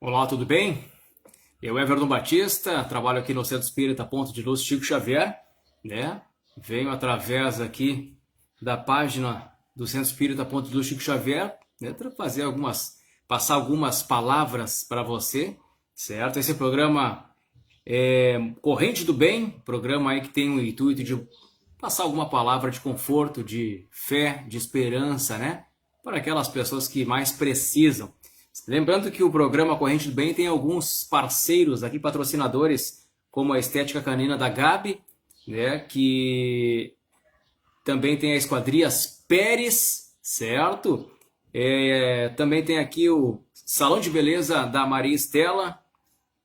Olá, tudo bem? Eu, Everton Batista, trabalho aqui no Centro Espírita Ponto de Luz Chico Xavier, né? Venho através aqui da página do Centro Espírita Ponto de Luz Chico Xavier, né, para passar algumas palavras para você, certo? Esse programa é Corrente do Bem, programa aí que tem o intuito de passar alguma palavra de conforto, de fé, de esperança, né? Para aquelas pessoas que mais precisam. Lembrando que o programa Corrente do Bem tem alguns parceiros aqui, patrocinadores, como a Estética Canina da Gabi, né, que também tem a Esquadrias Pérez, certo? Também tem aqui o Salão de Beleza da Maria Estela,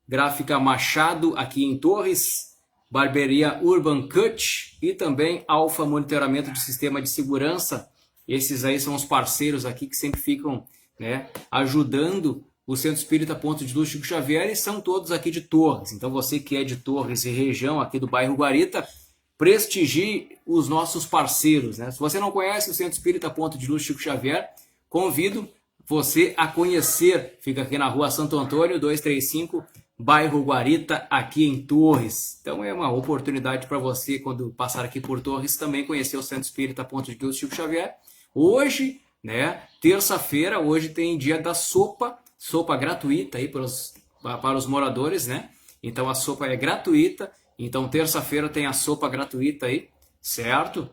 Gráfica Machado aqui em Torres, Barbearia Urban Cut e também Alfa Monitoramento de Sistema de Segurança. Esses aí são os parceiros aqui que sempre ficam, né, ajudando o Centro Espírita Ponto de Luz Chico Xavier, e são todos aqui de Torres. Então você que é de Torres e região aqui do bairro Guarita, prestigie os nossos parceiros, né? Se você não conhece o Centro Espírita Ponto de Luz Chico Xavier, convido você a conhecer. Fica aqui na rua Santo Antônio 235, bairro Guarita, aqui em Torres. Então é uma oportunidade para você, quando passar aqui por Torres, também conhecer o Centro Espírita Ponto de Luz Chico Xavier. Hoje, né, terça-feira, hoje tem dia da sopa gratuita aí para os moradores, né? Então a sopa é gratuita, então terça-feira tem a sopa gratuita aí, certo?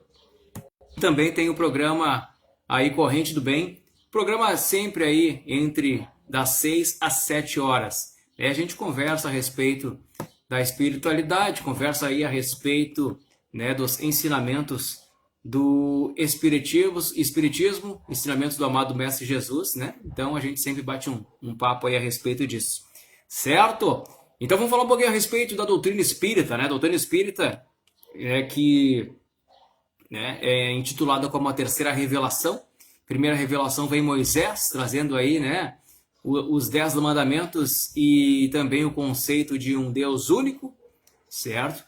Também tem o programa aí Corrente do Bem, programa sempre aí entre das 6 às 7 horas. A gente conversa a respeito da espiritualidade, conversa aí a respeito, né, dos ensinamentos do espiritismo, ensinamentos do amado Mestre Jesus, né? Então a gente sempre bate um papo aí a respeito disso, certo? Então vamos falar um pouquinho a respeito da doutrina espírita, né? A doutrina espírita que, né, é intitulada como a terceira revelação. Primeira revelação vem Moisés, trazendo aí, né, os 10 mandamentos e também o conceito de um Deus único, certo?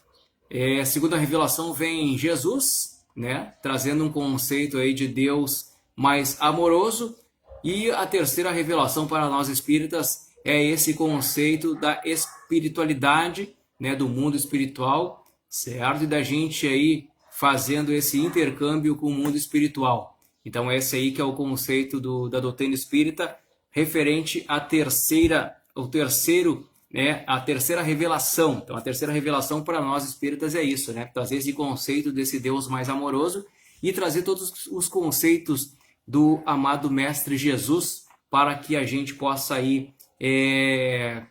A segunda revelação vem Jesus, né, trazendo um conceito aí de Deus mais amoroso. E a terceira revelação para nós espíritas é esse conceito da espiritualidade, né, do mundo espiritual, certo? E da gente aí fazendo esse intercâmbio com o mundo espiritual. Então esse aí que é o conceito da doutrina espírita, referente à a terceira revelação. Então a terceira revelação para nós espíritas é isso, né? Trazer esse conceito desse Deus mais amoroso e trazer todos os conceitos do amado Mestre Jesus para que a gente possa aí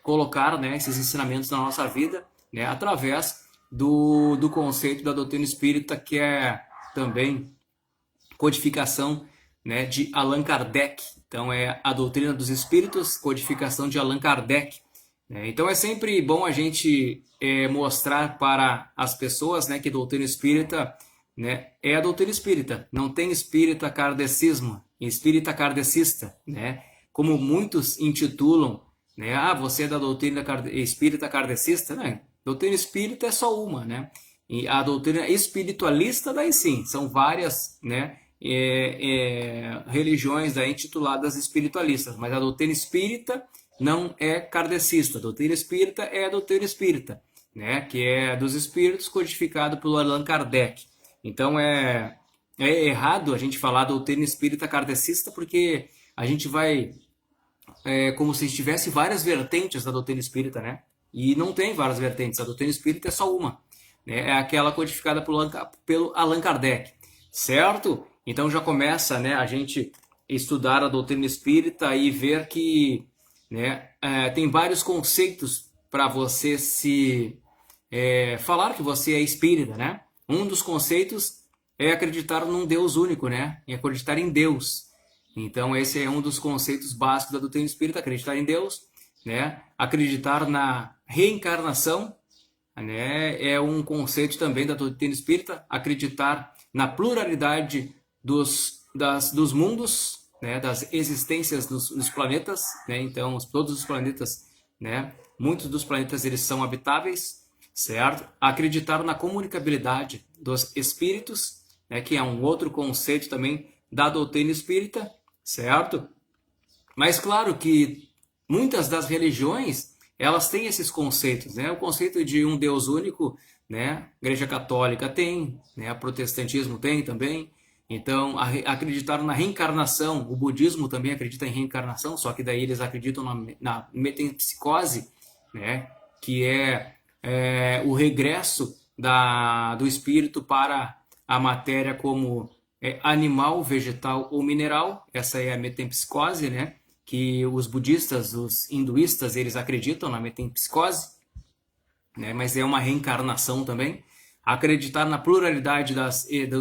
colocar, né, esses ensinamentos na nossa vida, né, através do conceito da doutrina espírita, que é também codificação, né, de Allan Kardec. Então é a doutrina dos espíritos, codificação de Allan Kardec. Então é sempre bom a gente mostrar para as pessoas, né, que a doutrina espírita, né, é a doutrina espírita. Não tem espírita kardecismo, espírita kardecista, né, como muitos intitulam, né, você é da doutrina espírita kardecista, né? Doutrina espírita é só uma, né? E a doutrina espiritualista, daí sim, são várias, né, religiões daí intituladas espiritualistas, mas a doutrina espírita não é kardecista. A doutrina espírita é a doutrina espírita, né, que é dos espíritos, codificado pelo Allan Kardec. Então é errado a gente falar doutrina espírita kardecista, porque a gente vai como se tivesse várias vertentes da doutrina espírita, né? E não tem várias vertentes, a doutrina espírita é só uma, né? É aquela codificada pelo Allan Kardec, certo? Então já começa, né, a gente estudar a doutrina espírita e ver que, né, tem vários conceitos para você se falar que você é espírita, né? Um dos conceitos é acreditar num Deus único, né? E acreditar em Deus. Então esse é um dos conceitos básicos da doutrina espírita, acreditar em Deus, né? Acreditar na reencarnação, né? É um conceito também da doutrina espírita, acreditar na pluralidade dos mundos, né? Das existências dos planetas, né? Então todos os planetas, né? Muitos dos planetas eles são habitáveis, certo? Acreditar na comunicabilidade dos espíritos, né? Que é um outro conceito também da doutrina espírita, certo? Mas claro que muitas das religiões, elas têm esses conceitos, né? O conceito de um Deus único, né? A Igreja Católica tem, né? O protestantismo tem também. Então, acreditaram na reencarnação. O budismo também acredita em reencarnação, só que daí eles acreditam na metempsicose, né? Que é o regresso do espírito para a matéria como animal, vegetal ou mineral. Essa é a metempsicose, né? Que os budistas, os hinduístas, eles acreditam na metempsicose, né? Mas é uma reencarnação também. Acreditar na pluralidade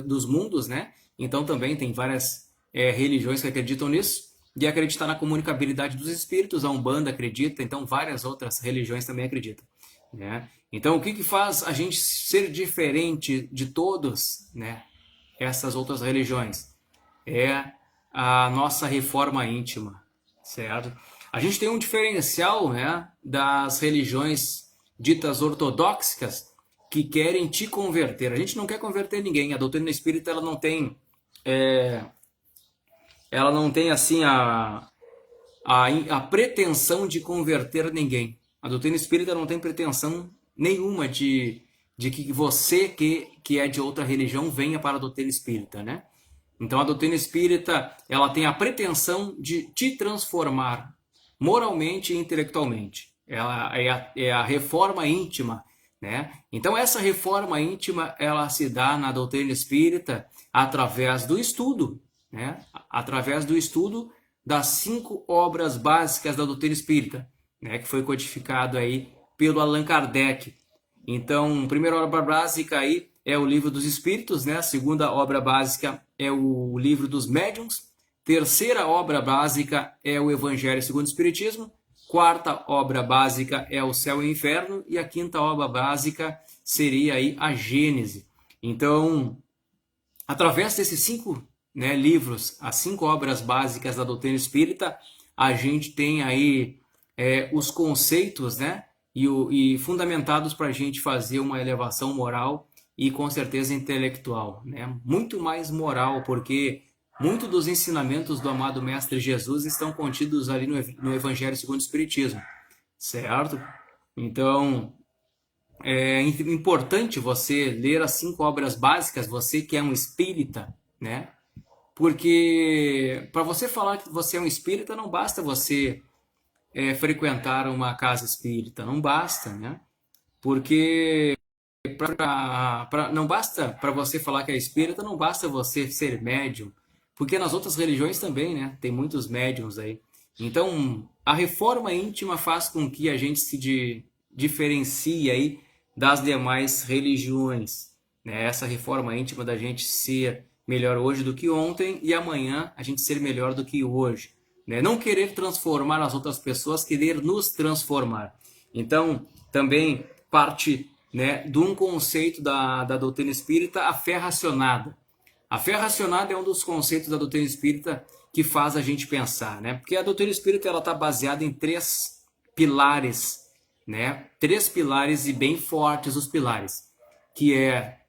dos mundos, né? Então também tem várias religiões que acreditam nisso. E acreditar na comunicabilidade dos espíritos, a Umbanda acredita, então várias outras religiões também acreditam, né? Então o que faz a gente ser diferente de todos, né? Essas outras religiões? É a nossa reforma íntima, certo? A gente tem um diferencial, né, das religiões ditas ortodoxas que querem te converter. A gente não quer converter ninguém. A doutrina espírita ela não tem assim a pretensão de converter ninguém. A doutrina espírita não tem pretensão nenhuma de que você que é de outra religião venha para a doutrina espírita, né? Então a doutrina espírita, ela tem a pretensão de te transformar moralmente e intelectualmente. Ela é a reforma íntima, né? Então essa reforma íntima, ela se dá na doutrina espírita através do estudo, né? Através do estudo das 5 obras básicas da doutrina espírita, né? Que foi codificado aí pelo Allan Kardec. Então, a primeira obra básica aí é o Livro dos Espíritos, né? A segunda obra básica é o Livro dos Médiuns. Terceira obra básica é o Evangelho segundo o Espiritismo. Quarta obra básica é o Céu e o Inferno. E a quinta obra básica seria aí a Gênese. Então, através desses 5, né, livros, as 5 obras básicas da doutrina espírita, a gente tem aí os conceitos, né? E fundamentados para a gente fazer uma elevação moral e com certeza intelectual, né? Muito mais moral, porque muitos dos ensinamentos do amado Mestre Jesus estão contidos ali no Evangelho segundo o Espiritismo, certo? Então, é importante você ler as 5 obras básicas, você que é um espírita, né? Porque para você falar que você é um espírita, não basta você frequentar uma casa espírita, não basta, né? Porque não basta para você falar que é espírita, não basta você ser médium, porque nas outras religiões também, né? Tem muitos médiums aí. Então, a reforma íntima faz com que a gente se diferencie aí das demais religiões, né? Essa reforma íntima da gente ser melhor hoje do que ontem e amanhã a gente ser melhor do que hoje, né? Não querer transformar as outras pessoas, querer nos transformar. Então, também parte, né, de um conceito da doutrina espírita, a fé racionada. A fé racionada é um dos conceitos da doutrina espírita que faz a gente pensar, né? Porque a doutrina espírita ela está baseada em 3 pilares, né? 3 pilares e bem fortes os pilares, que é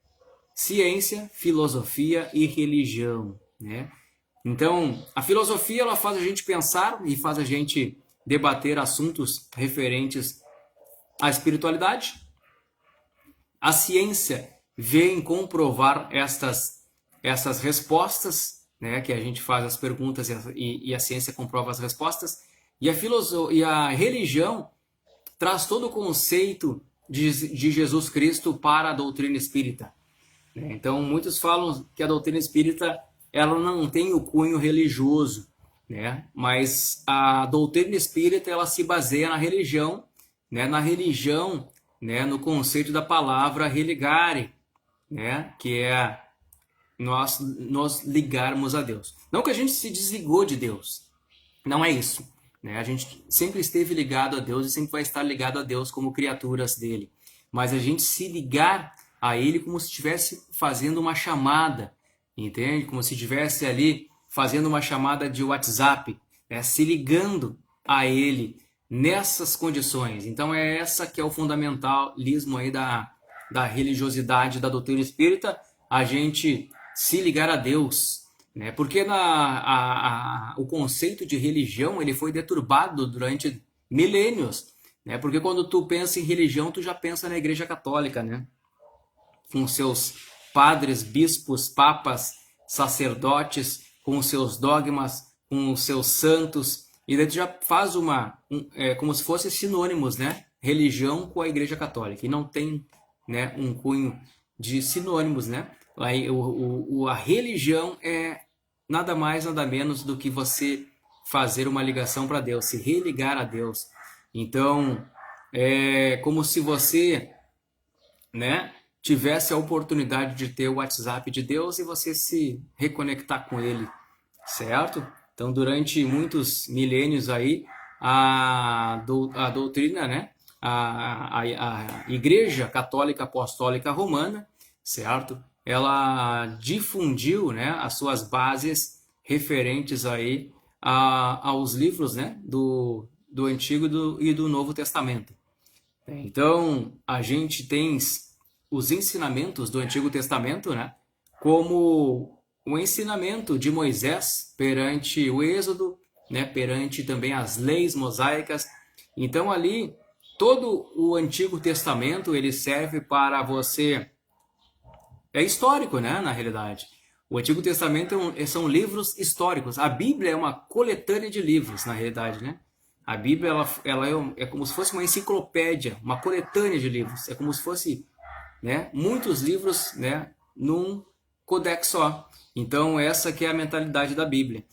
ciência, filosofia e religião, né? Então, a filosofia ela faz a gente pensar e faz a gente debater assuntos referentes à espiritualidade. A ciência vem comprovar essas respostas, né, que a gente faz as perguntas e a ciência comprova as respostas. E a religião traz todo o conceito de Jesus Cristo para a doutrina espírita. Então, muitos falam que a doutrina espírita ela não tem o cunho religioso, né? Mas a doutrina espírita ela se baseia na religião, né? Na religião, né? No conceito da palavra religare, né? Que é nós ligarmos a Deus. Não que a gente se desligou de Deus, não é isso, né? A gente sempre esteve ligado a Deus e sempre vai estar ligado a Deus como criaturas dele. Mas a gente se ligar a ele como se estivesse fazendo uma chamada, entende? Como se estivesse ali fazendo uma chamada de WhatsApp, né? Se ligando a ele nessas condições. Então é essa que é o fundamentalismo aí da religiosidade da doutrina espírita, a gente se ligar a Deus, né? Porque o conceito de religião ele foi deturbado durante milênios, né? Porque quando tu pensa em religião, tu já pensa na Igreja Católica, né? Com seus padres, bispos, papas, sacerdotes, com os seus dogmas, com os seus santos, e daí tu já faz como se fossem sinônimos, né? Religião com a Igreja Católica, e não tem, né, um cunho de sinônimos, né? Aí, a religião é nada mais, nada menos do que você fazer uma ligação para Deus, se religar a Deus. Então, é como se você, né, tivesse a oportunidade de ter o WhatsApp de Deus e você se reconectar com ele, certo? Então, durante muitos milênios aí, a doutrina, né, a Igreja Católica Apostólica Romana, certo? Ela difundiu, né, as suas bases referentes aí aos livros, né, do Antigo e do Novo Testamento. Então, a gente tem os ensinamentos do Antigo Testamento, né, como o ensinamento de Moisés perante o Êxodo, né, perante também as leis mosaicas. Então, ali, todo o Antigo Testamento, ele serve para você... É histórico, né, na realidade. O Antigo Testamento são livros históricos. A Bíblia é uma coletânea de livros, na realidade, né? A Bíblia ela é como se fosse uma enciclopédia, uma coletânea de livros. É como se fosse, né, muitos livros, né, num codex só. Então, essa que é a mentalidade da Bíblia.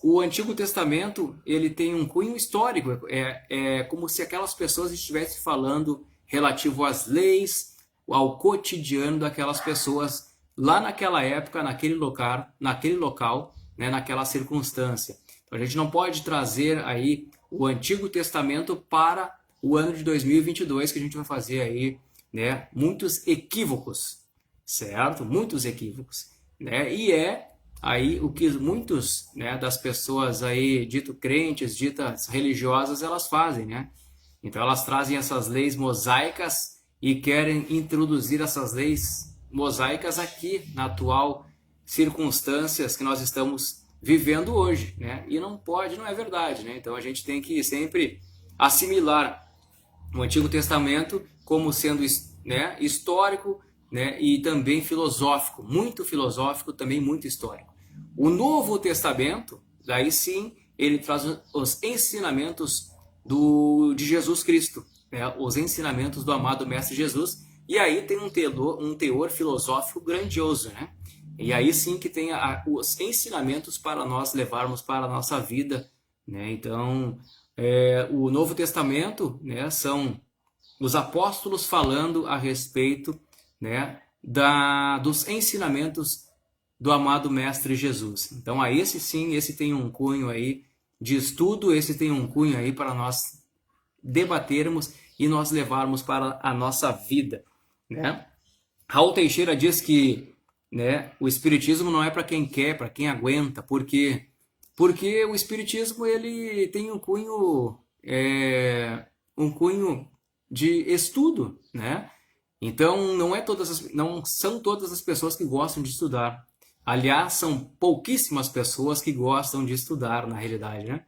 O Antigo Testamento, ele tem um cunho histórico. É como se aquelas pessoas estivessem falando relativo às leis, ao cotidiano daquelas pessoas lá naquela época, naquele local, né, naquela circunstância. Então, a gente não pode trazer aí o Antigo Testamento para o ano de 2022, que a gente vai fazer aí, né, muitos equívocos, certo? Muitos equívocos, né? E aí o que muitos, né, das pessoas aí dito crentes, ditas religiosas, elas fazem, né? Então elas trazem essas leis mosaicas e querem introduzir essas leis mosaicas aqui na atual circunstâncias que nós estamos vivendo hoje, né? E não pode, não é verdade, né? Então a gente tem que sempre assimilar o Antigo Testamento como sendo, né, histórico, né, e também filosófico, também muito histórico. O Novo Testamento, daí sim, ele traz os ensinamentos de Jesus Cristo, né, os ensinamentos do amado Mestre Jesus, e aí tem um teor filosófico grandioso, né? E aí sim que tem os ensinamentos para nós levarmos para a nossa vida, né? Então, o Novo Testamento, né, são os apóstolos falando a respeito, né, dos ensinamentos do amado Mestre Jesus. Então, esse sim, esse tem um cunho aí de estudo, esse tem um cunho aí para nós debatermos e nós levarmos para a nossa vida, né? Raul Teixeira diz que, né, o espiritismo não é para quem quer, para quem aguenta, porque o espiritismo ele tem um cunho de estudo, né? Então não são todas as pessoas que gostam de estudar. Aliás, são pouquíssimas pessoas que gostam de estudar, na realidade, né?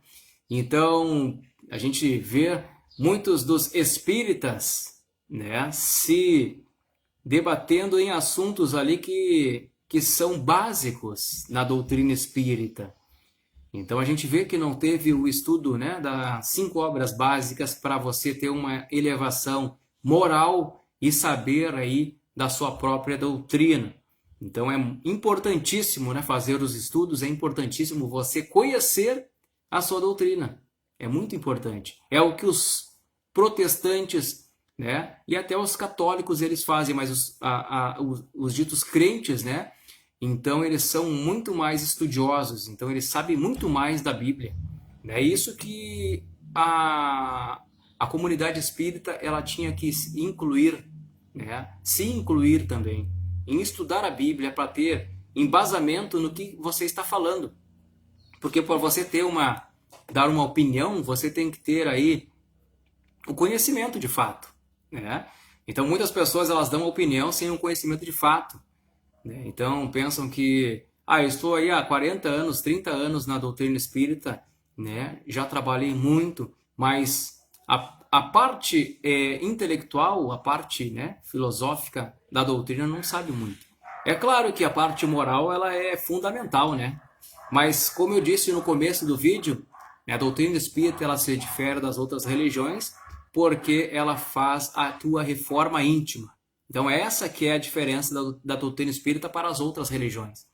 Então, a gente vê muitos dos espíritas, né, se debatendo em assuntos ali que são básicos na doutrina espírita. Então a gente vê que não teve o estudo, né, das 5 obras básicas para você ter uma elevação moral e saber aí da sua própria doutrina. Então é importantíssimo, né, fazer os estudos, é importantíssimo você conhecer a sua doutrina. É muito importante. É o que os protestantes, né, e até os católicos eles fazem, mas os ditos crentes, né, então eles são muito mais estudiosos, então eles sabem muito mais da Bíblia. É isso que a comunidade espírita ela tinha que incluir, né, se incluir também em estudar a Bíblia para ter embasamento no que você está falando. Porque para você dar uma opinião, você tem que ter aí o conhecimento de fato, né? Então muitas pessoas elas dão opinião sem um conhecimento de fato, né? Então pensam que eu estou aí há 40 anos, 30 anos na doutrina espírita, né? Já trabalhei muito, mas a parte intelectual, a parte, né, filosófica da doutrina não sabe muito. É claro que a parte moral ela é fundamental, né? Mas como eu disse no começo do vídeo, a doutrina espírita ela se difere das outras religiões porque ela faz a tua reforma íntima. Então essa que é a diferença da doutrina espírita para as outras religiões.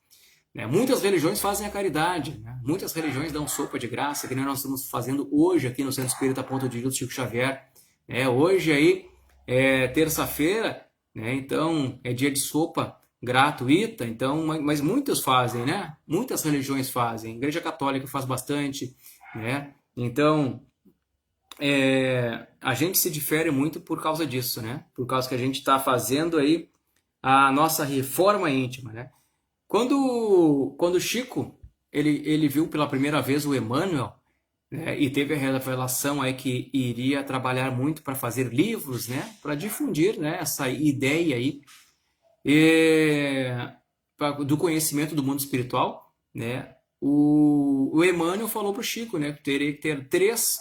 Muitas religiões fazem a caridade, né? Muitas religiões dão sopa de graça, que nem nós estamos fazendo hoje aqui no Centro Espírita Ponto de Luz Chico Xavier. Hoje aí é terça-feira, né? Então é dia de sopa gratuita, então, mas muitos fazem, né? Muitas religiões fazem, a Igreja Católica faz bastante, né? Então a gente se difere muito por causa disso, né? Por causa que a gente está fazendo aí a nossa reforma íntima, né? Quando o Chico ele viu pela primeira vez o Emmanuel, né, e teve a revelação aí que iria trabalhar muito para fazer livros, né, para difundir, né, essa ideia aí do conhecimento do mundo espiritual, né, o Emmanuel falou para o Chico, né, que teria que ter três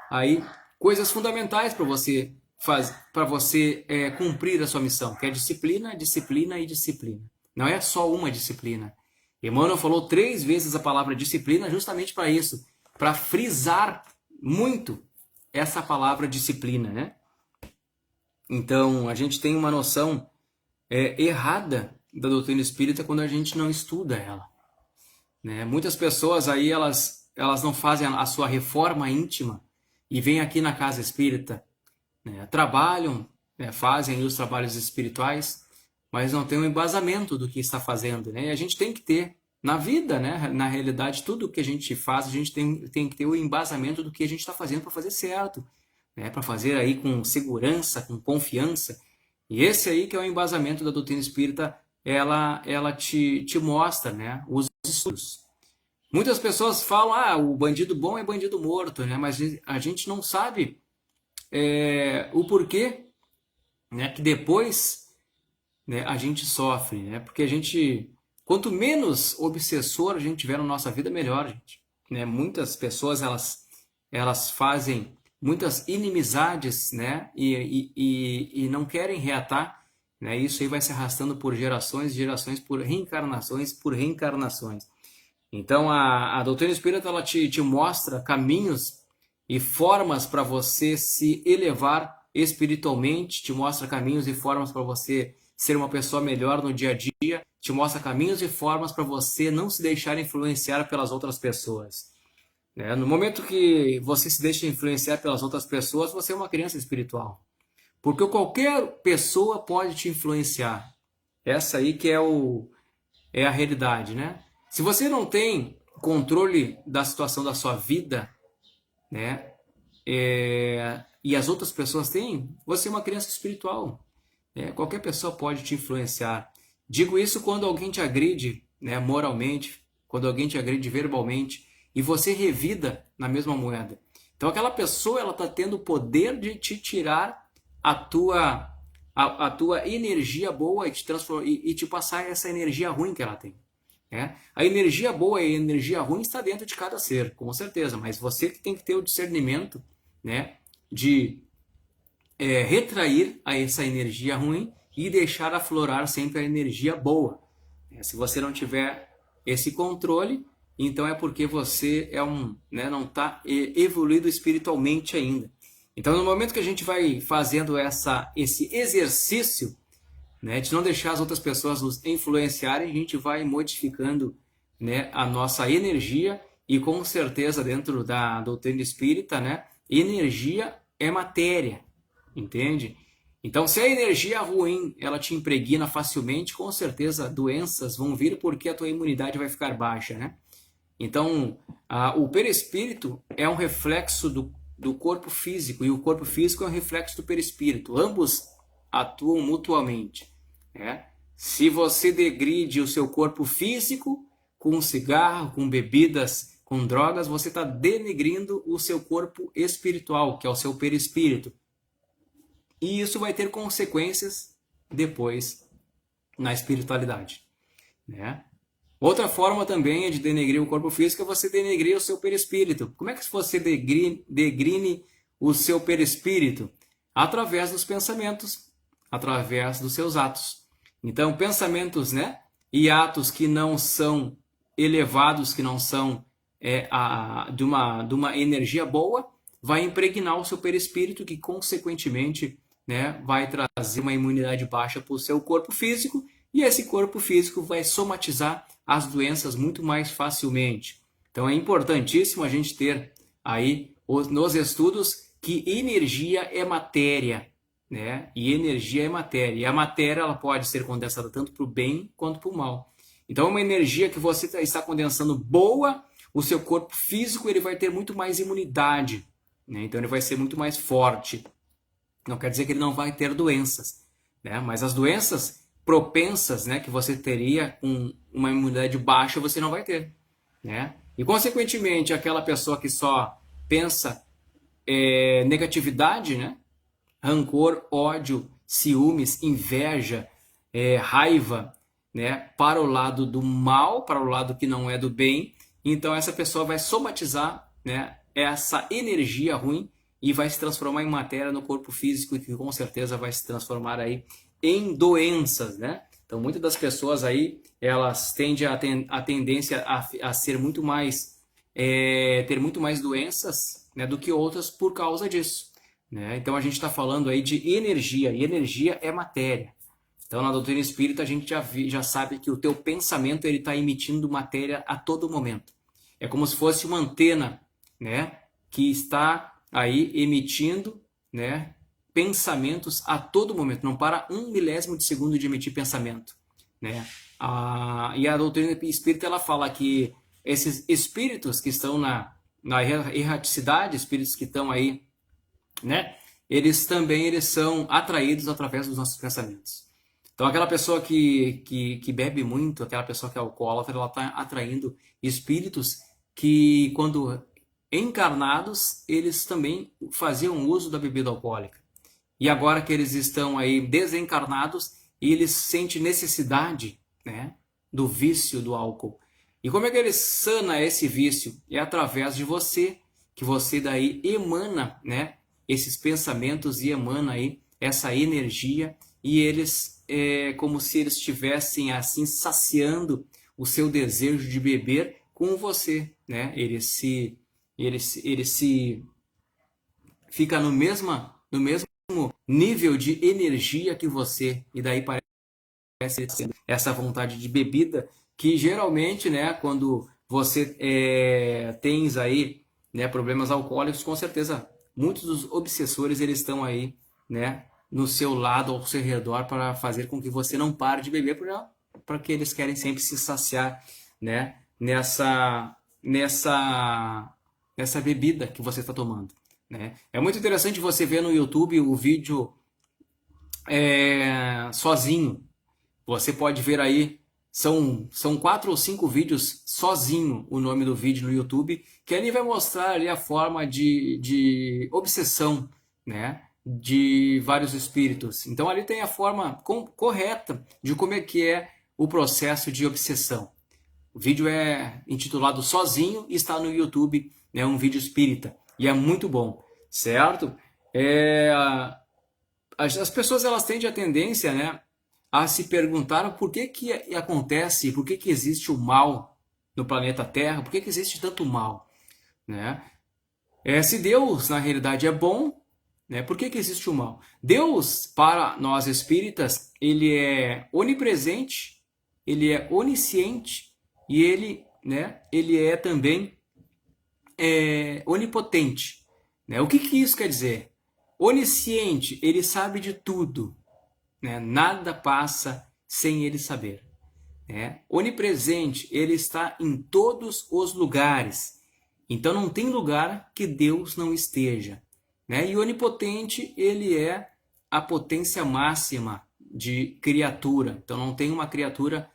aí coisas fundamentais para você cumprir a sua missão, que é disciplina, disciplina e disciplina. Não é só uma disciplina. Emmanuel falou 3 vezes a palavra disciplina justamente para isso, para frisar muito essa palavra disciplina, né? Então, a gente tem uma noção errada da doutrina espírita quando a gente não estuda ela, né? Muitas pessoas aí, elas não fazem a sua reforma íntima e vêm aqui na casa espírita, né? Trabalham, né? Fazem os trabalhos espirituais, mas não tem um embasamento do que está fazendo, né? E a gente tem que ter, na vida, né? Na realidade, tudo que a gente faz, a gente tem que ter o embasamento do que a gente está fazendo para fazer certo, né? Para fazer aí com segurança, com confiança. E esse aí que é o embasamento da doutrina espírita, ela te mostra, né? Os estudos. Muitas pessoas falam, o bandido bom é bandido morto, né? Mas a gente não sabe o porquê, né? Que depois, né, a gente sofre, né? Porque quanto menos obsessor a gente tiver na nossa vida, melhor, gente. Né? Muitas pessoas, elas fazem muitas inimizades, né? E não querem reatar, né? Isso aí vai se arrastando por gerações, gerações, por reencarnações. Então, a doutrina espírita, ela te mostra caminhos e formas para você se elevar espiritualmente, te mostra caminhos e formas para você ser uma pessoa melhor no dia a dia, te mostra caminhos e formas para você não se deixar influenciar pelas outras pessoas. No momento que você se deixa influenciar pelas outras pessoas, você é uma criança espiritual. Porque qualquer pessoa pode te influenciar. Essa aí que é a realidade, né? Se você não tem controle da situação da sua vida, né? E as outras pessoas têm, você é uma criança espiritual. Qualquer pessoa pode te influenciar. Digo isso quando alguém te agride, né, moralmente, quando alguém te agride verbalmente, e você revida na mesma moeda. Então aquela pessoa, ela está tendo o poder de te tirar a tua energia boa e te passar essa energia ruim que ela tem. A energia boa e a energia ruim está dentro de cada ser, com certeza, mas você que tem que ter o discernimento, né, de retrair a essa energia ruim e deixar aflorar sempre a energia boa. Se você não tiver esse controle, então é porque você não está evoluído espiritualmente ainda. Então, no momento que a gente vai fazendo esse exercício, né, de não deixar as outras pessoas nos influenciarem, a gente vai modificando, né, a nossa energia e, com certeza, dentro da doutrina espírita, né, energia é matéria, entende? Então, se a energia ruim ela te impregna facilmente, com certeza doenças vão vir porque a tua imunidade vai ficar baixa, né? Então, o perispírito é um reflexo do corpo físico e o corpo físico é um reflexo do perispírito. Ambos atuam mutuamente. Se você degride o seu corpo físico com cigarro, com bebidas, com drogas, você está denegrindo o seu corpo espiritual, que é o seu perispírito. E isso vai ter consequências depois na espiritualidade. Outra forma também é de denegrir o corpo físico é você denegrir o seu perispírito. Como é que você degrine o seu perispírito? Através dos pensamentos, através dos seus atos. Então, pensamentos, né, e atos que não são elevados, que não são de uma energia boa, vai impregnar o seu perispírito, que consequentemente, né, vai trazer uma imunidade baixa para o seu corpo físico, e esse corpo físico vai somatizar as doenças muito mais facilmente. Então é importantíssimo a gente ter aí nos estudos que energia é matéria, né? E energia é matéria. E a matéria ela pode ser condensada tanto para o bem quanto para o mal. Então uma energia que você está condensando boa, o seu corpo físico ele vai ter muito mais imunidade, né? Então ele vai ser muito mais forte. Não quer dizer que ele não vai ter doenças, né? Mas as doenças propensas, né, que você teria com uma imunidade baixa, você não vai ter, né? E consequentemente, aquela pessoa que só pensa negatividade, né? Rancor, ódio, ciúmes, inveja, raiva, né? Para o lado do mal, para o lado que não é do bem, então essa pessoa vai somatizar, né, essa energia ruim e vai se transformar em matéria no corpo físico, que com certeza vai se transformar aí em doenças, né? Então, muitas das pessoas aí, elas tendem a tendência a ser muito mais, ter muito mais doenças, né, do que outras por causa disso, né? Então, a gente está falando aí de energia, e energia é matéria. Então, na doutrina espírita, a gente já sabe que o teu pensamento ele está emitindo matéria a todo momento. É como se fosse uma antena, né, que está aí emitindo, né, pensamentos a todo momento, não para um milésimo de segundo de emitir pensamento, né? E a doutrina espírita ela fala que esses espíritos que estão na erraticidade, espíritos que estão aí, né? Eles são atraídos através dos nossos pensamentos. Então aquela pessoa que bebe muito, aquela pessoa que é alcoólatra, ela está atraindo espíritos que quando encarnados, eles também faziam uso da bebida alcoólica. E agora que eles estão aí desencarnados, eles sentem necessidade, né, do vício do álcool. E como é que ele sana esse vício? É através de você, que você daí emana, né, esses pensamentos e emana aí essa energia, e eles como se eles estivessem assim saciando o seu desejo de beber com você, né? Ele se fica no mesmo nível de energia que você, e daí parece essa vontade de bebida que geralmente, né, quando você tens aí, né, problemas alcoólicos, com certeza muitos dos obsessores eles estão aí, né, no seu lado, ao seu redor, para fazer com que você não pare de beber, porque eles querem sempre se saciar, né, nessa bebida que você está tomando, né? É muito interessante você ver no YouTube o vídeo sozinho. Você pode ver aí, são 4 ou 5 vídeos sozinho, o nome do vídeo no YouTube, que ali vai mostrar ali a forma de obsessão, né, de vários espíritos. Então ali tem a forma correta de como é que é o processo de obsessão. O vídeo é intitulado Sozinho e está no YouTube, né, um vídeo espírita, e é muito bom, certo? As pessoas elas tendem a tendência, né, a se perguntar por que acontece, por que existe o mal no planeta Terra, por que existe tanto mal, né? Se Deus, na realidade, é bom, né, por que existe o mal? Deus, para nós espíritas, ele é onipresente, ele é onisciente e ele, né, ele é também onipotente, né? O que isso quer dizer? Onisciente, ele sabe de tudo, né? Nada passa sem ele saber, né? Onipresente, ele está em todos os lugares. Então não tem lugar que Deus não esteja, né? E onipotente, ele é a potência máxima de criatura. Então não tem uma criatura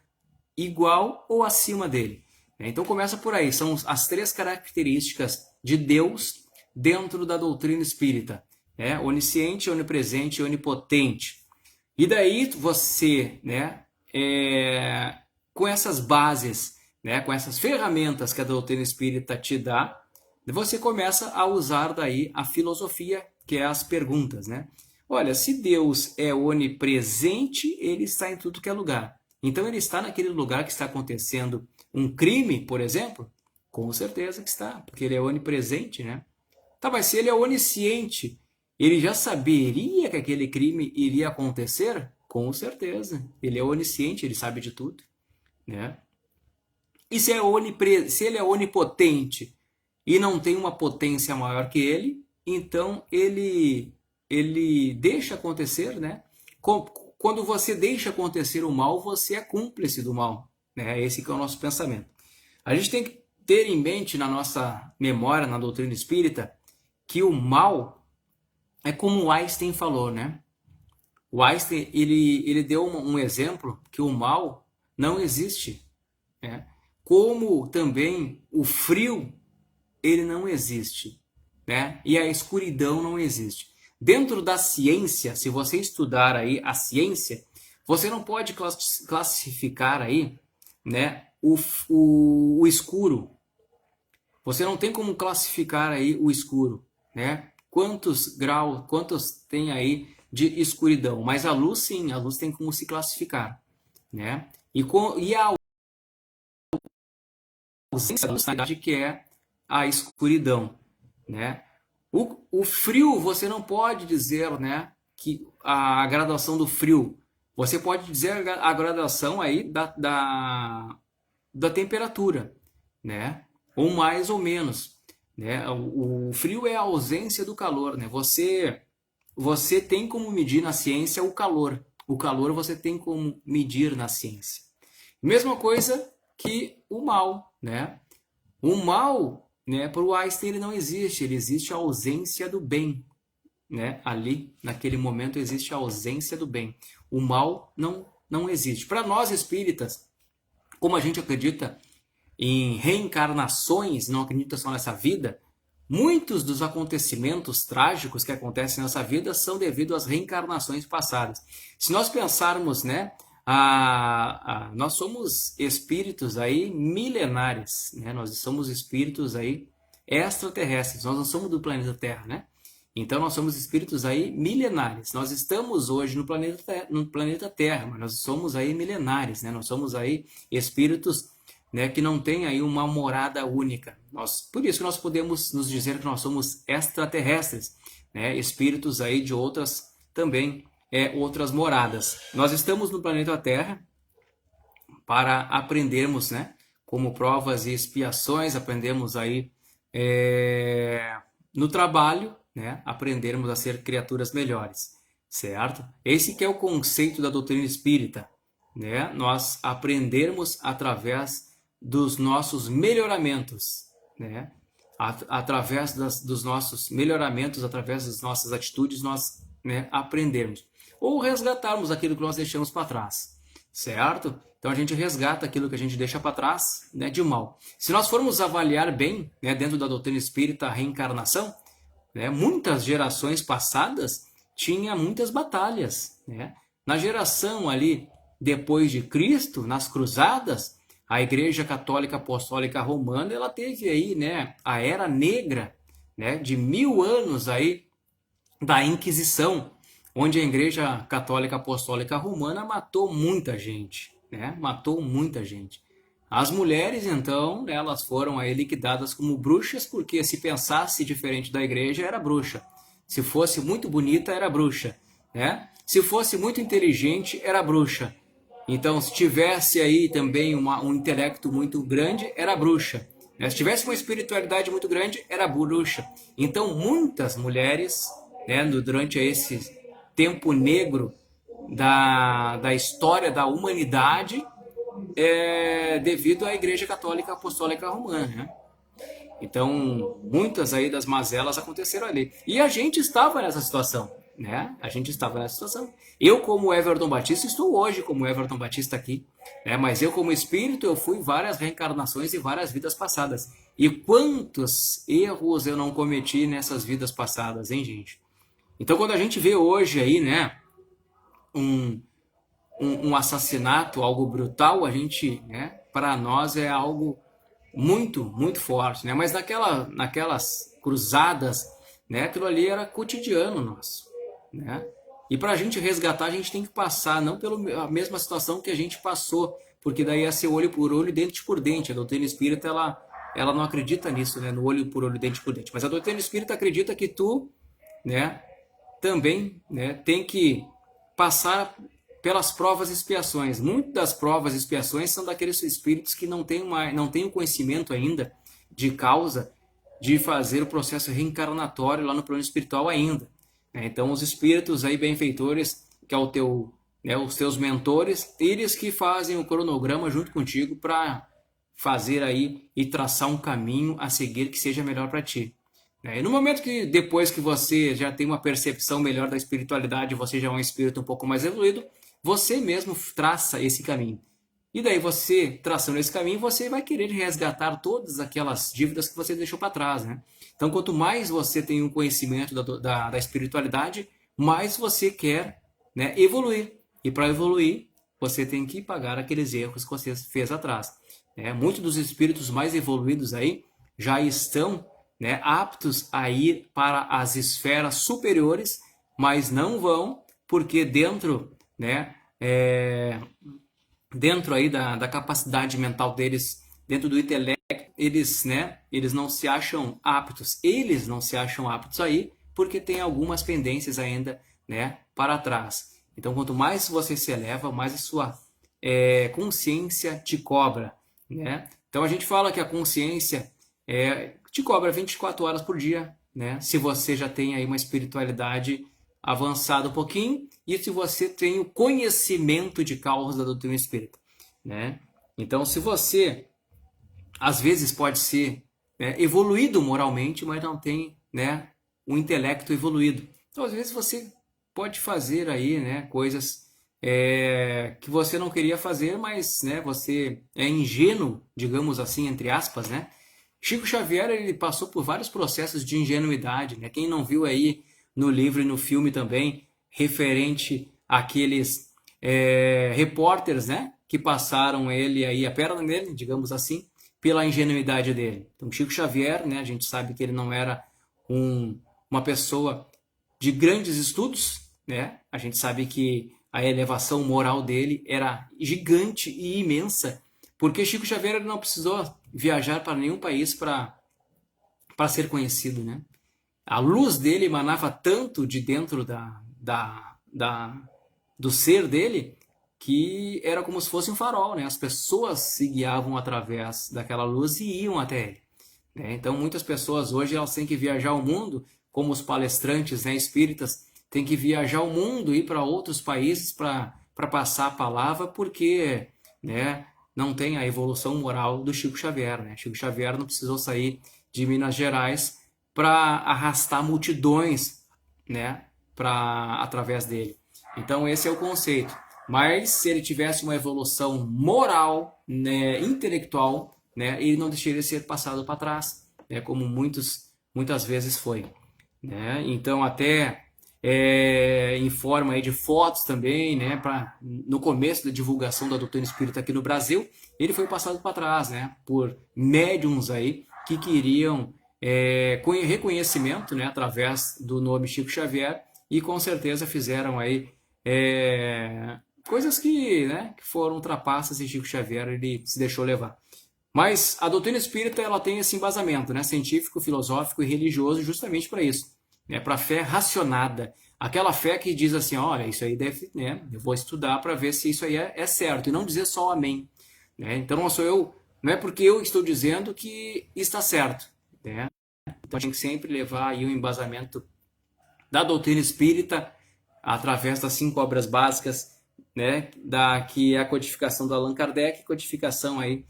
igual ou acima dele. Então começa por aí, são as 3 características de Deus dentro da doutrina espírita, né? Onisciente, onipresente e onipotente. E daí você, né, com essas bases né, com essas ferramentas que a doutrina espírita te dá, você começa a usar daí a filosofia, que é as perguntas, né? Olha, se Deus é onipresente, ele está em tudo que é lugar. Então ele está naquele lugar que está acontecendo um crime, por exemplo? Com certeza que está, porque ele é onipresente, né? Tá, mas se ele é onisciente, ele já saberia que aquele crime iria acontecer? Com certeza. Ele é onisciente, ele sabe de tudo, né? E se ele é onipotente e não tem uma potência maior que ele, então ele deixa acontecer, né? Quando você deixa acontecer o mal, você é cúmplice do mal, né? Esse que é o nosso pensamento. A gente tem que ter em mente na nossa memória, na doutrina espírita, que o mal é como o Einstein falou, né? O Einstein, ele deu um exemplo que o mal não existe, né? Como também o frio, ele não existe, né? E a escuridão não existe. Dentro da ciência, se você estudar aí a ciência, você não pode classificar aí, né, o escuro. Você não tem como classificar aí o escuro, né? Quantos graus, quantos tem aí de escuridão? Mas a luz, sim, a luz tem como se classificar, né? E a ausência da luz, que é a escuridão, né? O frio, você não pode dizer, né, que a graduação do frio. Você pode dizer a graduação aí da temperatura, né? Ou mais ou menos, né? O frio é a ausência do calor, né? Você tem como medir na ciência o calor. O calor você tem como medir na ciência. Mesma coisa que o mal, né? O mal, né, para o Einstein ele não existe, ele existe a ausência do bem, né? Ali, naquele momento, existe a ausência do bem. O mal não existe. Para nós espíritas, como a gente acredita em reencarnações, não acredita só nessa vida, muitos dos acontecimentos trágicos que acontecem nessa vida são devido às reencarnações passadas. Se nós pensarmos, né, nós somos espíritos aí milenares, né? Nós somos espíritos aí extraterrestres, nós não somos do planeta Terra, né? Então nós somos espíritos aí milenares. Nós estamos hoje no planeta Terra, mas nós somos aí milenares, né? Nós somos aí espíritos, né, que não tem aí uma morada única. Por isso que nós podemos nos dizer que nós somos extraterrestres, né? Espíritos aí de outras também outras moradas. Nós estamos no planeta Terra para aprendermos, né, como provas e expiações, aprendemos aí no trabalho, né, aprendermos a ser criaturas melhores, certo? Esse que é o conceito da doutrina espírita, né? Nós aprendermos através dos nossos melhoramentos, né? Através dos nossos melhoramentos, através das nossas atitudes, nós, né, aprendermos. Ou resgatarmos aquilo que nós deixamos para trás, certo? Então a gente resgata aquilo que a gente deixa para trás, né, de mal. Se nós formos avaliar bem, né, dentro da doutrina espírita, a reencarnação, né, muitas gerações passadas tinha muitas batalhas, né? Na geração ali depois de Cristo, nas cruzadas, a Igreja Católica Apostólica Romana, ela teve aí, né, a Era Negra, né, de 1000 anos aí da Inquisição, onde a Igreja Católica Apostólica Romana matou muita gente, né? Matou muita gente. As mulheres, então, elas foram aí liquidadas como bruxas, porque se pensasse diferente da igreja, era bruxa. Se fosse muito bonita, era bruxa, né? Se fosse muito inteligente, era bruxa. Então, se tivesse aí também um intelecto muito grande, era bruxa. Se tivesse uma espiritualidade muito grande, era bruxa. Então, muitas mulheres, né, durante esse tempo negro da história da humanidade, devido à Igreja Católica Apostólica Romana, né? Então, muitas aí das mazelas aconteceram ali. E a gente estava nessa situação, né? A gente estava nessa situação. Eu, como Everton Batista, estou hoje como Everton Batista aqui, né? Mas eu, como espírito, eu fui várias reencarnações e várias vidas passadas. E quantos erros eu não cometi nessas vidas passadas, hein, gente? Então, quando a gente vê hoje aí, né, um assassinato, algo brutal, a gente, né, para nós é algo muito, muito forte, né? Mas naquelas cruzadas, né? Aquilo ali era cotidiano nosso, né? E para a gente resgatar, a gente tem que passar, não pela mesma situação que a gente passou, porque daí ia ser olho por olho, dente por dente. A doutrina espírita, ela não acredita nisso, né? No olho por olho, dente por dente. Mas a doutrina espírita acredita que tu, né? Também, né? Tem que passar pelas provas e expiações. Muitas das provas e expiações são daqueles espíritos que não têm o conhecimento ainda de causa de fazer o processo reencarnatório lá no plano espiritual ainda. Então, os espíritos aí benfeitores, que é o teu, né, os teus mentores, eles que fazem o cronograma junto contigo para fazer aí e traçar um caminho a seguir que seja melhor para ti. E no momento que depois que você já tem uma percepção melhor da espiritualidade, você já é um espírito um pouco mais evoluído, você mesmo traça esse caminho. E daí você, traçando esse caminho, você vai querer resgatar todas aquelas dívidas que você deixou para trás, né? Então, quanto mais você tem um conhecimento da espiritualidade, mais você quer, né, evoluir. E para evoluir, você tem que pagar aqueles erros que você fez atrás. Muitos dos espíritos mais evoluídos aí já estão, né, aptos a ir para as esferas superiores, mas não vão porque dentro, né, dentro aí da capacidade mental deles, dentro do intelecto, eles não se acham aptos. Eles não se acham aptos aí porque tem algumas pendências ainda, né, para trás. Então, quanto mais você se eleva, mais a sua consciência te cobra, né? Então, a gente fala que a consciência te cobra 24 horas por dia, né? Se você já tem aí uma espiritualidade avançada um pouquinho e se você tem o conhecimento de causa da doutrina espírita, né? Então, se você às vezes pode ser evoluído moralmente, mas não tem, né, um intelecto evoluído. Então, às vezes você pode fazer aí, né, coisas que você não queria fazer, mas, né, você é ingênuo, digamos assim, entre aspas, né? Chico Xavier, ele passou por vários processos de ingenuidade, né? Quem não viu aí no livro e no filme também, referente àqueles repórteres, né, que passaram ele aí, a perna nele, digamos assim, pela ingenuidade dele. Então, Chico Xavier, né, a gente sabe que ele não era uma pessoa de grandes estudos, né? A gente sabe que a elevação moral dele era gigante e imensa, porque Chico Xavier não precisou viajar para nenhum país para ser conhecido, né? A luz dele emanava tanto de dentro do ser dele que era como se fosse um farol, né? As pessoas se guiavam através daquela luz e iam até ele, né? Então, muitas pessoas hoje elas têm que viajar o mundo, como os palestrantes, né, espíritas, têm que viajar o mundo, ir para outros países para passar a palavra, porque, né, não tem a evolução moral do Chico Xavier, né? Chico Xavier não precisou sair de Minas Gerais para arrastar multidões, né, através dele. Então, esse é o conceito. Mas se ele tivesse uma evolução moral, né, intelectual, né, ele não deixaria de ser passado para trás, né, como muitas vezes foi, né? Então, até em forma aí de fotos também, né, no começo da divulgação da doutrina espírita aqui no Brasil, ele foi passado para trás, né, por médiums aí que queriam reconhecimento, né, através do nome Chico Xavier, e com certeza fizeram aí coisas que foram trapaças, e Chico Xavier ele se deixou levar. Mas a doutrina espírita ela tem esse embasamento, né, científico, filosófico e religioso justamente para isso, né, para a fé racionada. Aquela fé que diz assim, olha, isso aí deve, né, eu vou estudar para ver se isso aí é certo, e não dizer só amém, né? Então não é porque eu estou dizendo que está certo, né? Então a gente tem que sempre levar aí o embasamento da doutrina espírita através das 5 obras básicas, né, que é a codificação do Allan Kardec, codificação aí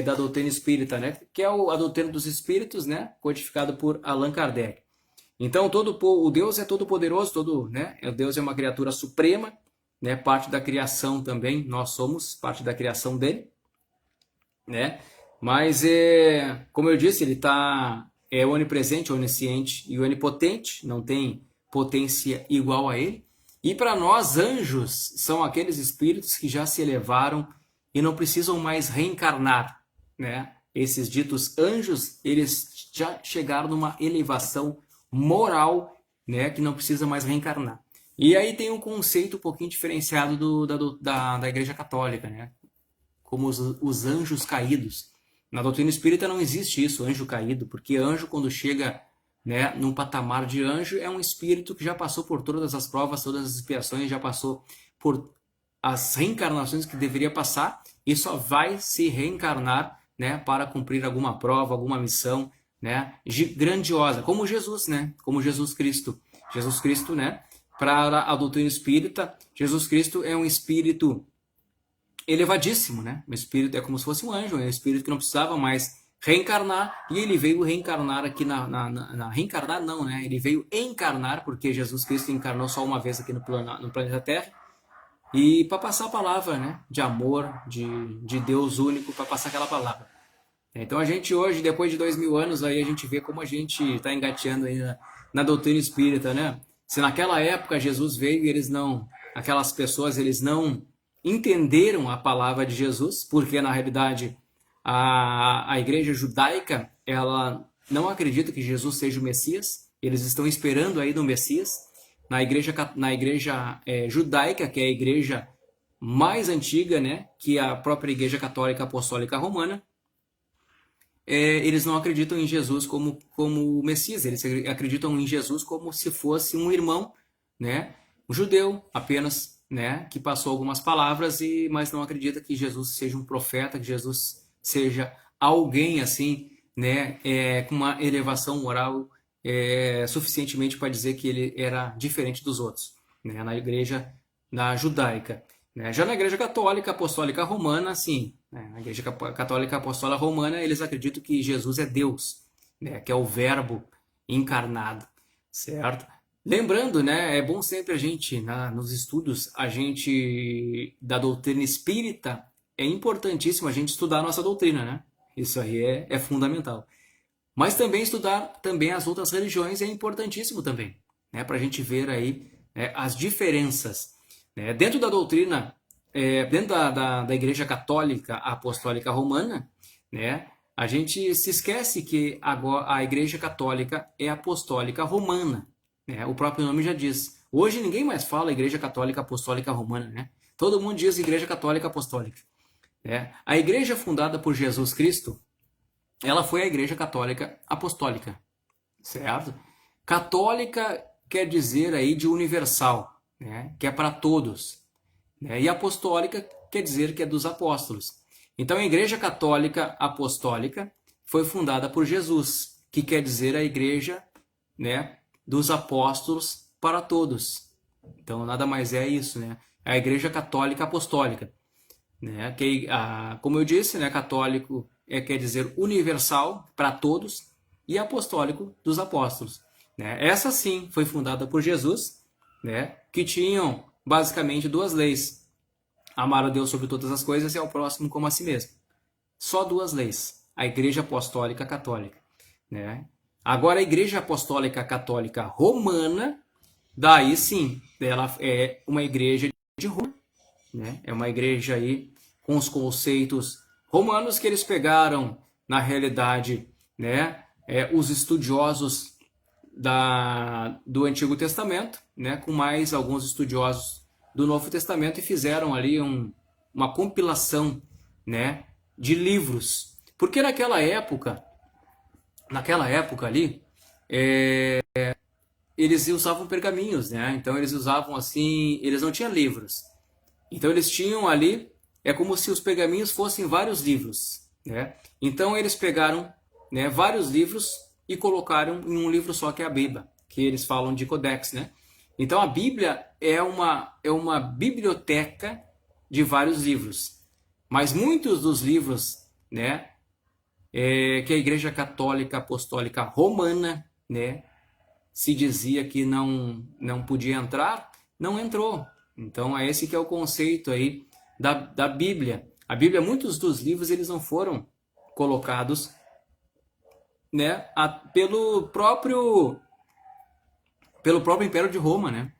da doutrina espírita, né, que é a doutrina dos espíritos, né, codificado por Allan Kardec. Então o Deus é todo poderoso, né, Deus é uma criatura suprema, né, parte da criação também, nós somos parte da criação dele, né? Mas como eu disse, ele é onipresente, onisciente e onipotente, não tem potência igual a ele. E para nós, anjos são aqueles espíritos que já se elevaram e não precisam mais reencarnar, né? Esses ditos anjos, eles já chegaram numa elevação moral, né, que não precisa mais reencarnar. E aí tem um conceito um pouquinho diferenciado da Igreja Católica, né? Como os anjos caídos. Na doutrina espírita não existe isso, anjo caído, porque anjo, quando chega, né, num patamar de anjo, é um espírito que já passou por todas as provas, todas as expiações, já passou por as reencarnações que deveria passar e só vai se reencarnar, né, para cumprir alguma prova, alguma missão, né, grandiosa, como Jesus, né, como Jesus Cristo. Jesus Cristo, né, para a doutrina espírita, Jesus Cristo é um espírito elevadíssimo, né? O espírito é como se fosse um anjo, é um espírito que não precisava mais reencarnar, e ele veio reencarnar aqui reencarnar não, né? Ele veio encarnar, porque Jesus Cristo encarnou só uma vez aqui no planeta Terra, e para passar a palavra, né? De amor, de Deus único, para passar aquela palavra. Então a gente hoje, depois de 2000 anos, aí a gente vê como a gente está engateando aí na doutrina espírita, né? Se naquela época Jesus veio e aquelas pessoas, eles não entenderam a palavra de Jesus, porque na realidade a igreja judaica, ela não acredita que Jesus seja o Messias, eles estão esperando aí no Messias. Na igreja judaica, que é a igreja mais antiga, né, que a própria Igreja Católica Apostólica Romana, eles não acreditam em Jesus como Messias, eles acreditam em Jesus como se fosse um irmão, né, um judeu apenas, né, que passou algumas palavras, mas não acredita que Jesus seja um profeta, que Jesus seja alguém assim, né, com uma elevação moral suficientemente para dizer que ele era diferente dos outros, né, na judaica. Né? Já na Igreja Católica Apostólica Romana, sim, né, na Igreja Católica Apostólica Romana, eles acreditam que Jesus é Deus, né, que é o Verbo encarnado, certo? Lembrando, né, é bom sempre a gente, nos estudos, da doutrina espírita, é importantíssimo a gente estudar a nossa doutrina, né? Isso aí é fundamental. Mas também estudar também as outras religiões é importantíssimo também, né? Para a gente ver aí, né, as diferenças. Né? Dentro da doutrina, dentro da Igreja Católica Apostólica Romana, né, a gente se esquece que agora a Igreja Católica é Apostólica Romana. O próprio nome já diz. Hoje ninguém mais fala Igreja Católica Apostólica Romana, né? Todo mundo diz Igreja Católica Apostólica. A igreja fundada por Jesus Cristo, ela foi a Igreja Católica Apostólica, certo? Católica quer dizer aí de universal, né? Que é para todos. Né? E apostólica quer dizer que é dos apóstolos. Então a Igreja Católica Apostólica foi fundada por Jesus, que quer dizer a Igreja, né, dos apóstolos para todos. Então nada mais é isso, né? É a Igreja Católica Apostólica, né? Que, como eu disse, né, católico quer dizer universal para todos e apostólico dos apóstolos. Né? Essa sim foi fundada por Jesus, né, que tinham basicamente duas leis: amar a Deus sobre todas as coisas e ao próximo como a si mesmo. Só duas leis. A Igreja Apostólica Católica, né? Agora a Igreja Apostólica Católica Romana, daí sim, ela é uma igreja de Roma, né? É uma igreja aí com os conceitos romanos que eles pegaram, na realidade, né? Os estudiosos do Antigo Testamento, né? Com mais alguns estudiosos do Novo Testamento, e fizeram ali uma compilação, né, de livros. Porque naquela época ali, eles usavam pergaminhos, né? Então eles usavam assim, eles não tinham livros. Então eles tinham ali, é como se os pergaminhos fossem vários livros, né? Então eles pegaram, né, vários livros e colocaram em um livro só, que é a Bíblia, que eles falam de codex, né? Então a Bíblia é uma biblioteca de vários livros. Mas muitos dos livros, né, que a Igreja Católica Apostólica Romana, né, se dizia que não podia entrar, não entrou. Então é esse que é o conceito aí da Bíblia. A Bíblia, muitos dos livros, eles não foram colocados, né, pelo próprio Império de Roma, né?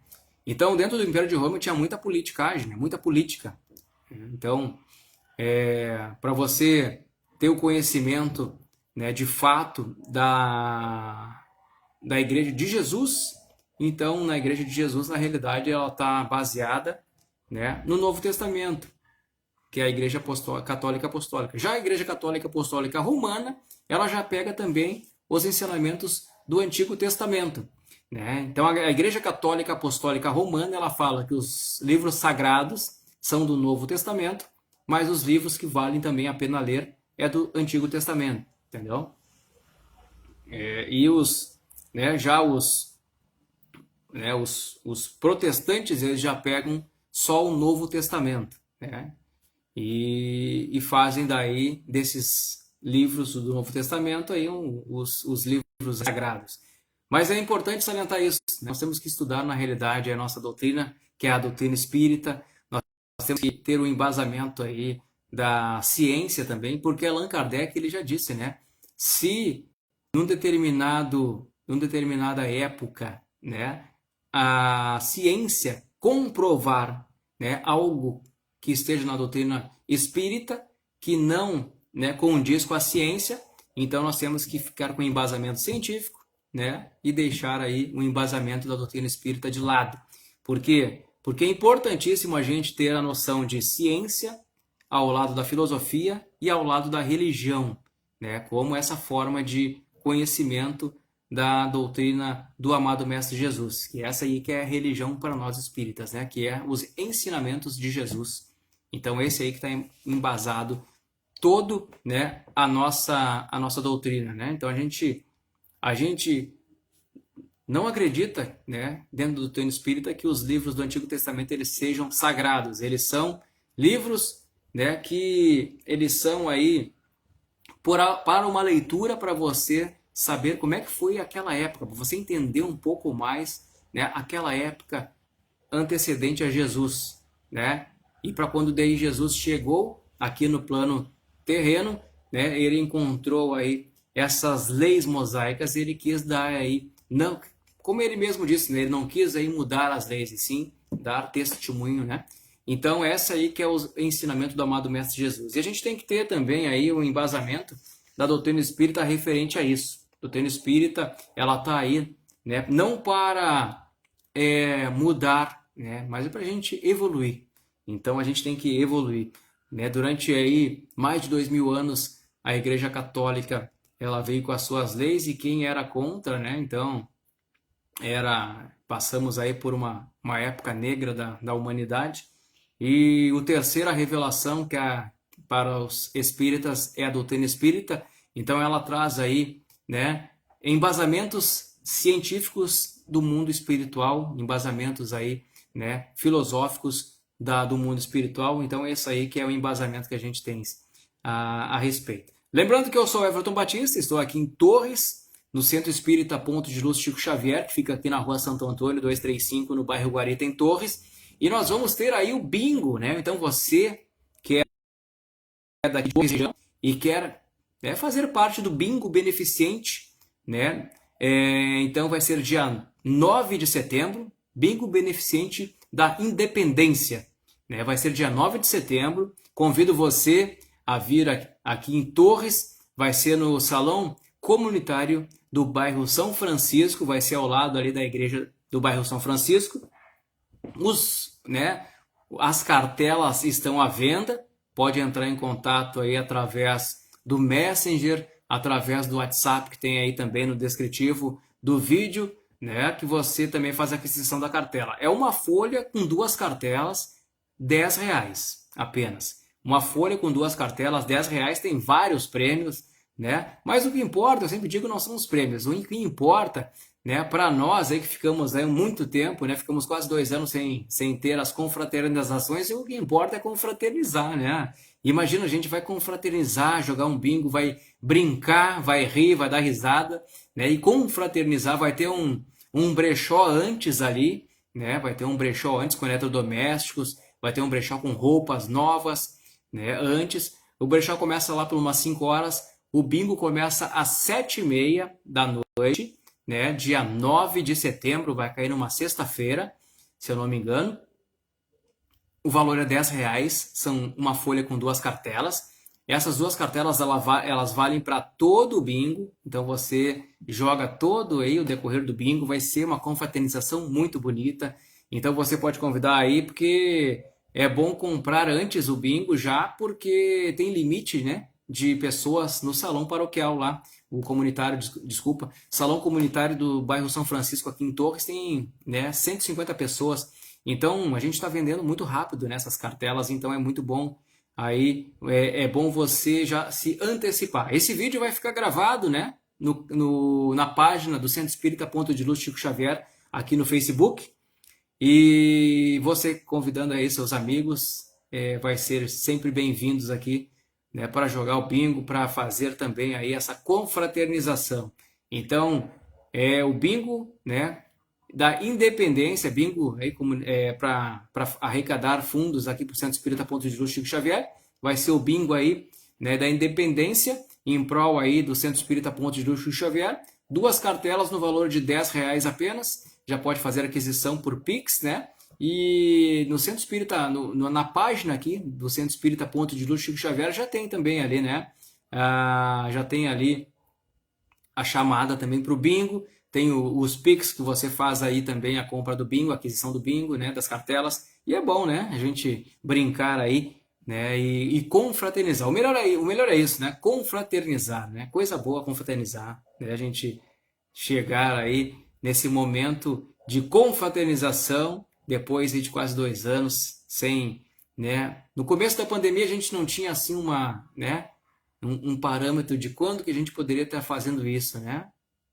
Então, dentro do Império de Roma tinha muita politicagem, né? Muita política. Então, para você ter o conhecimento, né, de fato da Igreja de Jesus. Então, na Igreja de Jesus, na realidade, ela está baseada, né, no Novo Testamento, que é a Igreja Católica Apostólica. Já a Igreja Católica Apostólica Romana, ela já pega também os ensinamentos do Antigo Testamento, né? Então, a Igreja Católica Apostólica Romana, ela fala que os livros sagrados são do Novo Testamento, mas os livros que valem também a pena ler é do Antigo Testamento, entendeu? E já os protestantes, eles já pegam só o Novo Testamento, né? E fazem daí desses livros do Novo Testamento aí os livros sagrados. Mas é importante salientar isso, né? Nós temos que estudar na realidade a nossa doutrina, que é a doutrina espírita. Nós temos que ter o embasamento aí da ciência também, porque Allan Kardec ele já disse, né? Se numa determinada época, né, a ciência comprovar, né, algo que esteja na doutrina espírita, que não, né, condiz com a ciência, então nós temos que ficar com o embasamento científico, né, e deixar aí o embasamento da doutrina espírita de lado. Por quê? Porque é importantíssimo a gente ter a noção de ciência ao lado da filosofia e ao lado da religião, né, como essa forma de conhecimento da doutrina do amado Mestre Jesus, que essa aí que é a religião para nós espíritas, né, que é os ensinamentos de Jesus. Então esse aí que está embasado todo, né, a nossa doutrina, né? Então a gente não acredita, né, dentro do doutrina espírita que os livros do Antigo Testamento eles sejam sagrados. Eles são livros, né, que eles são aí para uma leitura para você saber como é que foi aquela época, para você entender um pouco mais, né, aquela época antecedente a Jesus, né? E para quando daí Jesus chegou aqui no plano terreno, né, ele encontrou aí essas leis mosaicas, ele quis dar aí, não, como ele mesmo disse, né, ele não quis aí mudar as leis, e sim dar testemunho, né? Então essa aí que é o ensinamento do amado Mestre Jesus. E a gente tem que ter também aí o embasamento da doutrina espírita referente a isso. A doutrina espírita, ela está aí, né, não para mudar, né, mas é para a gente evoluir. Então a gente tem que evoluir, né? Durante aí mais de 2000 anos a Igreja Católica ela veio com as suas leis e quem era contra, né? Então passamos aí por uma época negra da humanidade. E a terceira revelação que para os espíritas é a doutrina espírita. Então ela traz aí, né, embasamentos científicos do mundo espiritual, embasamentos aí, né, filosóficos do mundo espiritual. Então esse aí que é o embasamento que a gente tem a respeito. Lembrando que eu sou Everton Batista, estou aqui em Torres, no Centro Espírita Ponto de Luz Chico Xavier, que fica aqui na Rua Santo Antônio, 235, no bairro Guarita, em Torres. E nós vamos ter aí o bingo, né? Então você que é daqui de região e quer, né, fazer parte do bingo beneficente, né? Então vai ser dia 9 de setembro, bingo beneficente da Independência, né? Vai ser dia 9 de setembro. Convido você a vir aqui em Torres, vai ser no Salão Comunitário do bairro São Francisco, vai ser ao lado ali da igreja do bairro São Francisco. As cartelas estão à venda, pode entrar em contato aí através do Messenger, através do WhatsApp que tem aí também no descritivo do vídeo, né, que você também faz a aquisição da cartela. É uma folha com 2 cartelas, R$10 apenas. Uma folha com 2 cartelas, R$10, tem vários prêmios, né? Mas o que importa, eu sempre digo, não são os prêmios. O que importa, né, para nós aí que ficamos aí muito tempo, né, ficamos quase 2 anos sem ter as confraternizações, e o que importa é confraternizar, né? Imagina, a gente vai confraternizar, jogar um bingo, vai brincar, vai rir, vai dar risada, né? E confraternizar, vai ter um brechó antes ali, né? Vai ter um brechó antes com eletrodomésticos, vai ter um brechó com roupas novas, né? Antes, o brechó começa lá por umas 5 horas, o bingo começa às 7h30 da noite, né? Dia 9 de setembro, vai cair numa sexta-feira, se eu não me engano. o valor é R$10, são uma folha com 2 cartelas. Essas 2 cartelas elas valem para todo o bingo, então você joga todo aí o decorrer do bingo, vai ser uma confraternização muito bonita. Então você pode convidar aí, porque é bom comprar antes o bingo já, porque tem limite, né, de pessoas no salão paroquial lá, o comunitário, desculpa, salão comunitário do bairro São Francisco aqui em Torres tem, né, 150 pessoas. Então a gente está vendendo muito rápido nessas cartelas, então é muito bom. Aí é bom você já se antecipar. Esse vídeo vai ficar gravado, né, na página do Centro Espírita Ponto de Luz Chico Xavier aqui no Facebook. E você convidando aí seus amigos, vai ser sempre bem-vindos aqui, né, para jogar o bingo, para fazer também aí essa confraternização. Então, o bingo, né, da Independência, bingo aí para arrecadar fundos aqui para o Centro Espírita Ponto de Luz Chico Xavier, vai ser o bingo aí, né, da Independência, em prol aí do Centro Espírita Ponto de Luz Chico Xavier, 2 cartelas no valor de R$10 apenas, já pode fazer aquisição por Pix, né? E no Centro Espírita, na página aqui do Centro Espírita Ponto de Luz Chico Xavier, já tem também ali, né? Já tem ali a chamada também para o bingo, tem os Pix que você faz aí também, a compra do bingo, a aquisição do bingo, né? Das cartelas. E é bom, né? A gente brincar aí, né? E confraternizar. O melhor é isso, né? Confraternizar, né? Coisa boa confraternizar, né? A gente chegar aí nesse momento de confraternização, depois de quase 2 anos, sem, né? No começo da pandemia a gente não tinha assim um parâmetro de quando que a gente poderia estar fazendo isso, né?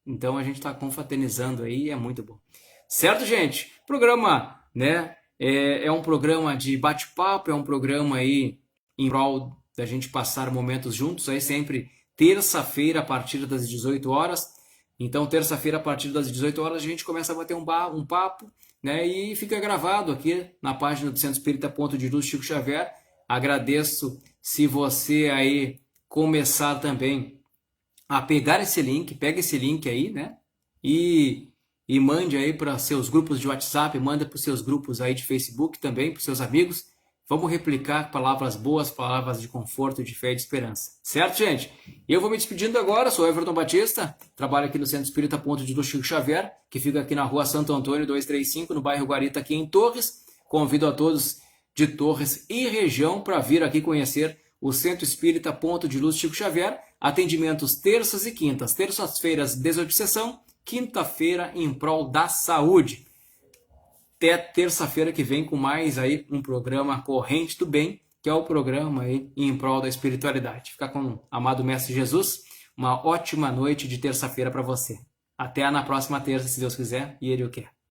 Então a gente está confraternizando aí e é muito bom. Certo, gente? Programa, né? É um programa de bate-papo, é um programa aí em prol da gente passar momentos juntos, aí sempre terça-feira a partir das 18 horas. Então, terça-feira, a partir das 18 horas, a gente começa a bater um papo, né? E fica gravado aqui na página do Centro Espírita Ponto de Luz Chico Xavier. Agradeço se você aí começar também a pegar esse link, pega esse link aí, né? E mande aí para seus grupos de WhatsApp, manda para os seus grupos aí de Facebook também, para os seus amigos. Vamos replicar palavras boas, palavras de conforto, de fé e de esperança. Certo, gente? Eu vou me despedindo agora, sou Everton Batista, trabalho aqui no Centro Espírita Ponto de Luz Chico Xavier, que fica aqui na rua Santo Antônio 235, no bairro Guarita, aqui em Torres. Convido a todos de Torres e região para vir aqui conhecer o Centro Espírita Ponto de Luz Chico Xavier. Atendimentos terças e quintas. Terças-feiras, desobsessão. Quinta-feira, em prol da saúde. Até terça-feira que vem com mais aí um programa Corrente do Bem, que é o programa aí em prol da espiritualidade. Fica com o amado Mestre Jesus. Uma ótima noite de terça-feira para você. Até na próxima terça, se Deus quiser e Ele o quer.